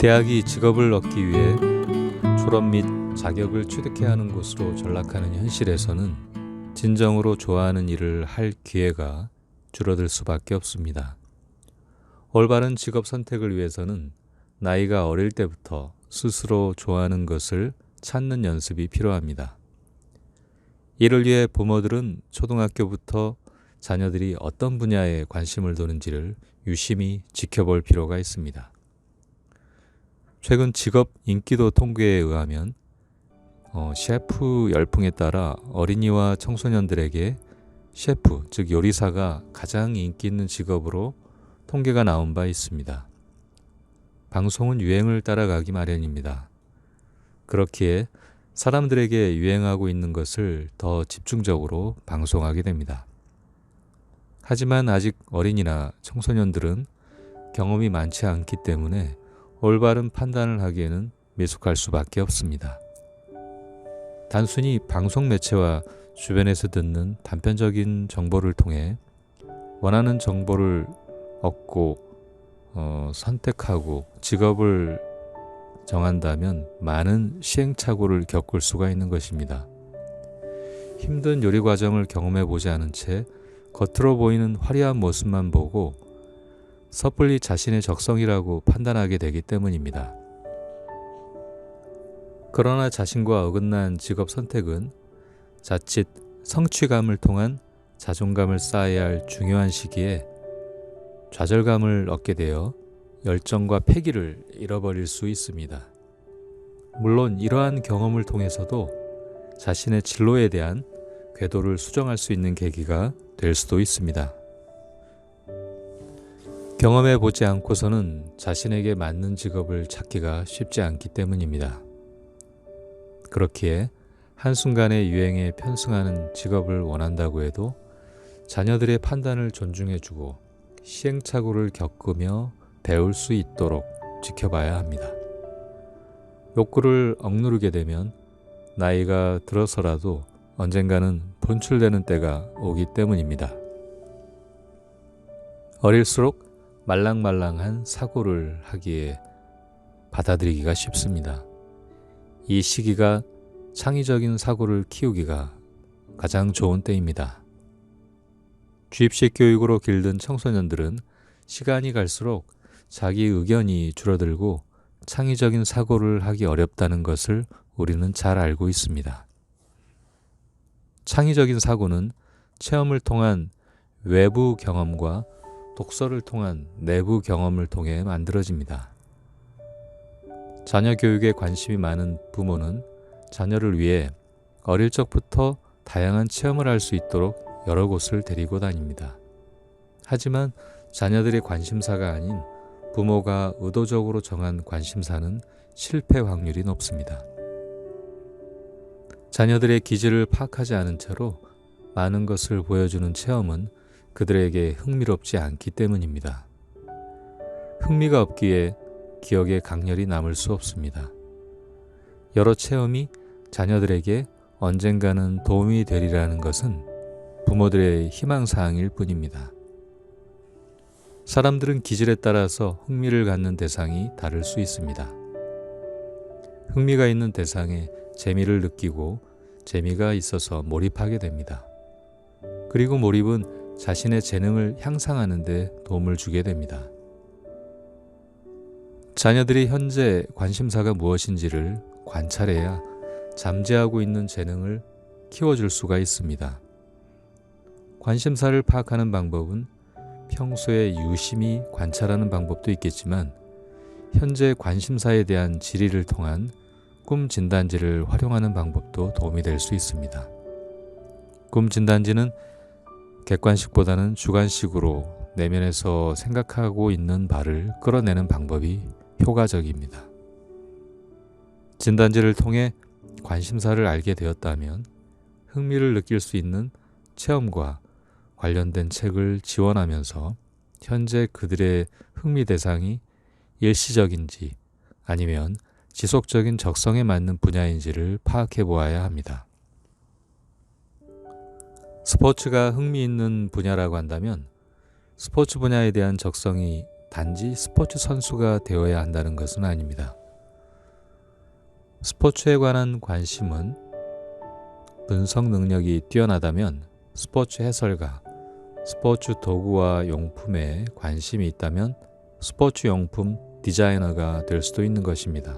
대학이 직업을 얻기 위해 졸업 및 자격을 취득해야 하는 곳으로 전락하는 현실에서는 진정으로 좋아하는 일을 할 기회가 줄어들 수밖에 없습니다. 올바른 직업 선택을 위해서는 나이가 어릴 때부터 스스로 좋아하는 것을 찾는 연습이 필요합니다. 이를 위해 부모들은 초등학교부터 자녀들이 어떤 분야에 관심을 두는지를 유심히 지켜볼 필요가 있습니다. 최근 직업 인기도 통계에 의하면 셰프 열풍에 따라 어린이와 청소년들에게 셰프, 즉 요리사가 가장 인기 있는 직업으로 통계가 나온 바 있습니다. 방송은 유행을 따라가기 마련입니다. 그렇기에 사람들에게 유행하고 있는 것을 더 집중적으로 방송하게 됩니다. 하지만 아직 어린이나 청소년들은 경험이 많지 않기 때문에 올바른 판단을 하기에는 미숙할 수밖에 없습니다. 단순히 방송 매체와 주변에서 듣는 단편적인 정보를 통해 원하는 정보를 얻고 선택하고 직업을 정한다면 많은 시행착오를 겪을 수가 있는 것입니다. 힘든 요리 과정을 경험해 보지 않은 채 겉으로 보이는 화려한 모습만 보고 섣불리 자신의 적성이라고 판단하게 되기 때문입니다. 그러나 자신과 어긋난 직업 선택은 자칫 성취감을 통한 자존감을 쌓아야 할 중요한 시기에 좌절감을 얻게 되어 열정과 패기를 잃어버릴 수 있습니다. 물론 이러한 경험을 통해서도 자신의 진로에 대한 궤도를 수정할 수 있는 계기가 될 수도 있습니다. 경험해 보지 않고서는 자신에게 맞는 직업을 찾기가 쉽지 않기 때문입니다. 그렇기에 한순간의 유행에 편승하는 직업을 원한다고 해도 자녀들의 판단을 존중해주고 시행착오를 겪으며 배울 수 있도록 지켜봐야 합니다. 욕구를 억누르게 되면 나이가 들어서라도 언젠가는 분출되는 때가 오기 때문입니다. 어릴수록 말랑말랑한 사고를 하기에 받아들이기가 쉽습니다. 이 시기가 창의적인 사고를 키우기가 가장 좋은 때입니다. 주입식 교육으로 길든 청소년들은 시간이 갈수록 자기 의견이 줄어들고 창의적인 사고를 하기 어렵다는 것을 우리는 잘 알고 있습니다. 창의적인 사고는 체험을 통한 외부 경험과 독서를 통한 내부 경험을 통해 만들어집니다. 자녀 교육에 관심이 많은 부모는 자녀를 위해 어릴 적부터 다양한 체험을 할 수 있도록 여러 곳을 데리고 다닙니다. 하지만 자녀들의 관심사가 아닌 부모가 의도적으로 정한 관심사는 실패 확률이 높습니다. 자녀들의 기질을 파악하지 않은 채로 많은 것을 보여주는 체험은 그들에게 흥미롭지 않기 때문입니다. 흥미가 없기에 기억에 강렬히 남을 수 없습니다. 여러 체험이 자녀들에게 언젠가는 도움이 되리라는 것은 부모들의 희망사항일 뿐입니다. 사람들은 기질에 따라서 흥미를 갖는 대상이 다를 수 있습니다. 흥미가 있는 대상에 재미를 느끼고 재미가 있어서 몰입하게 됩니다. 그리고 몰입은 자신의 재능을 향상하는 데 도움을 주게 됩니다. 자녀들이 현재 관심사가 무엇인지를 관찰해야 잠재하고 있는 재능을 키워줄 수가 있습니다. 관심사를 파악하는 방법은 평소에 유심히 관찰하는 방법도 있겠지만 현재 관심사에 대한 질의를 통한 꿈 진단지를 활용하는 방법도 도움이 될 수 있습니다. 꿈 진단지는 객관식보다는 주관식으로 내면에서 생각하고 있는 바를 끌어내는 방법이 효과적입니다. 진단지를 통해 관심사를 알게 되었다면 흥미를 느낄 수 있는 체험과 관련된 책을 지원하면서 현재 그들의 흥미 대상이 일시적인지 아니면 지속적인 적성에 맞는 분야인지를 파악해 보아야 합니다. 스포츠가 흥미 있는 분야라고 한다면 스포츠 분야에 대한 적성이 단지 스포츠 선수가 되어야 한다는 것은 아닙니다. 스포츠에 관한 관심은 분석 능력이 뛰어나다면 스포츠 해설가, 스포츠 도구와 용품에 관심이 있다면 스포츠 용품 디자이너가 될 수도 있는 것입니다.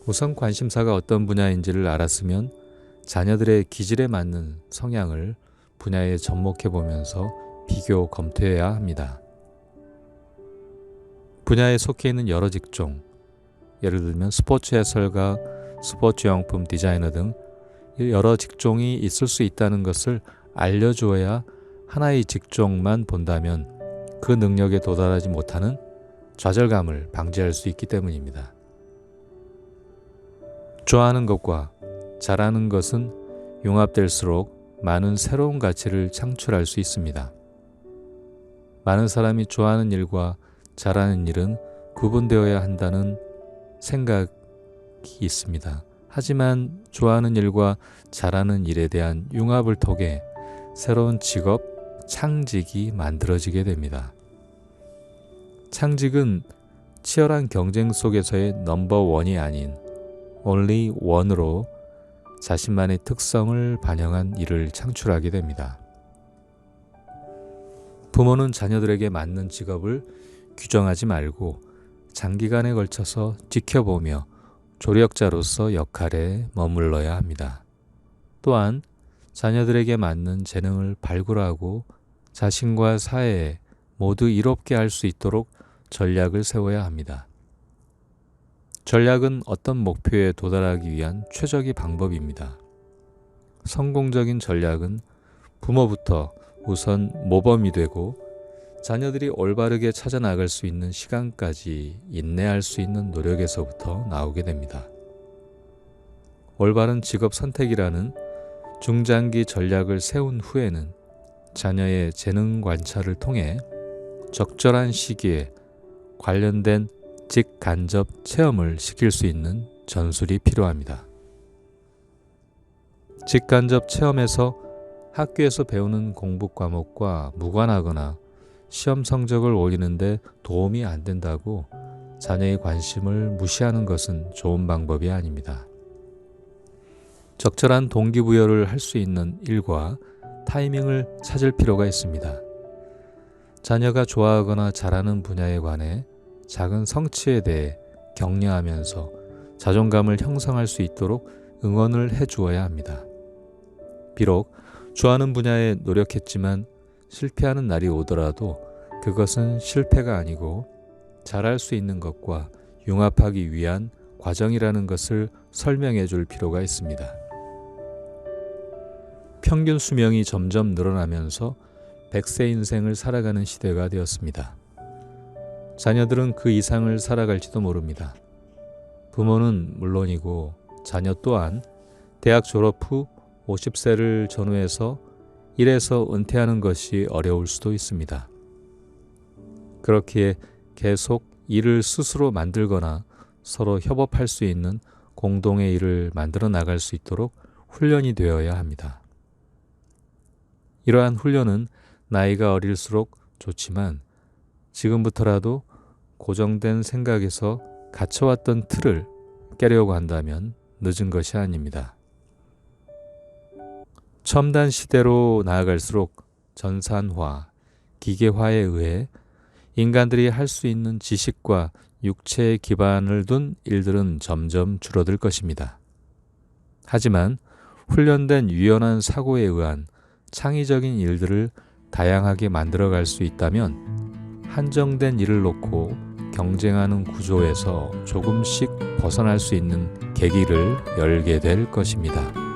우선 관심사가 어떤 분야인지를 알았으면 자녀들의 기질에 맞는 성향을 분야에 접목해 보면서 비교 검토해야 합니다. 분야에 속해 있는 여러 직종, 예를 들면 스포츠 해설가, 스포츠 용품 디자이너 등 여러 직종이 있을 수 있다는 것을 알려주어야 하나의 직종만 본다면 그 능력에 도달하지 못하는 좌절감을 방지할 수 있기 때문입니다. 좋아하는 것과 잘하는 것은 융합될수록 많은 새로운 가치를 창출할 수 있습니다. 많은 사람이 좋아하는 일과 잘하는 일은 구분되어야 한다는 생각이 있습니다. 하지만 좋아하는 일과 잘하는 일에 대한 융합을 통해 새로운 직업, 창직이 만들어지게 됩니다. 창직은 치열한 경쟁 속에서의 넘버원이 아닌 only one으로 자신만의 특성을 반영한 일을 창출하게 됩니다. 부모는 자녀들에게 맞는 직업을 규정하지 말고 장기간에 걸쳐서 지켜보며 조력자로서 역할에 머물러야 합니다. 또한 자녀들에게 맞는 재능을 발굴하고 자신과 사회에 모두 이롭게 할 수 있도록 전략을 세워야 합니다. 전략은 어떤 목표에 도달하기 위한 최적의 방법입니다. 성공적인 전략은 부모부터 우선 모범이 되고 자녀들이 올바르게 찾아 나갈 수 있는 시간까지 인내할 수 있는 노력에서부터 나오게 됩니다. 올바른 직업 선택이라는 중장기 전략을 세운 후에는 자녀의 재능 관찰을 통해 적절한 시기에 관련된 직간접 체험을 시킬 수 있는 전술이 필요합니다. 직간접 체험에서 학교에서 배우는 공부 과목과 무관하거나 시험 성적을 올리는데 도움이 안 된다고 자녀의 관심을 무시하는 것은 좋은 방법이 아닙니다. 적절한 동기부여를 할 수 있는 일과 타이밍을 찾을 필요가 있습니다. 자녀가 좋아하거나 잘하는 분야에 관해 작은 성취에 대해 격려하면서 자존감을 형성할 수 있도록 응원을 해주어야 합니다. 비록 좋아하는 분야에 노력했지만 실패하는 날이 오더라도 그것은 실패가 아니고 잘할 수 있는 것과 융합하기 위한 과정이라는 것을 설명해 줄 필요가 있습니다. 평균 수명이 점점 늘어나면서 100세 인생을 살아가는 시대가 되었습니다. 자녀들은 그 이상을 살아갈지도 모릅니다. 부모는 물론이고 자녀 또한 대학 졸업 후 50세를 전후해서 일에서 은퇴하는 것이 어려울 수도 있습니다. 그렇기에 계속 일을 스스로 만들거나 서로 협업할 수 있는 공동의 일을 만들어 나갈 수 있도록 훈련이 되어야 합니다. 이러한 훈련은 나이가 어릴수록 좋지만 지금부터라도 고정된 생각에서 갇혀왔던 틀을 깨려고 한다면 늦은 것이 아닙니다. 첨단 시대로 나아갈수록 전산화, 기계화에 의해 인간들이 할 수 있는 지식과 육체의 기반을 둔 일들은 점점 줄어들 것입니다. 하지만 훈련된 유연한 사고에 의한 창의적인 일들을 다양하게 만들어갈 수 있다면 한정된 일을 놓고 경쟁하는 구조에서 조금씩 벗어날 수 있는 계기를 열게 될 것입니다.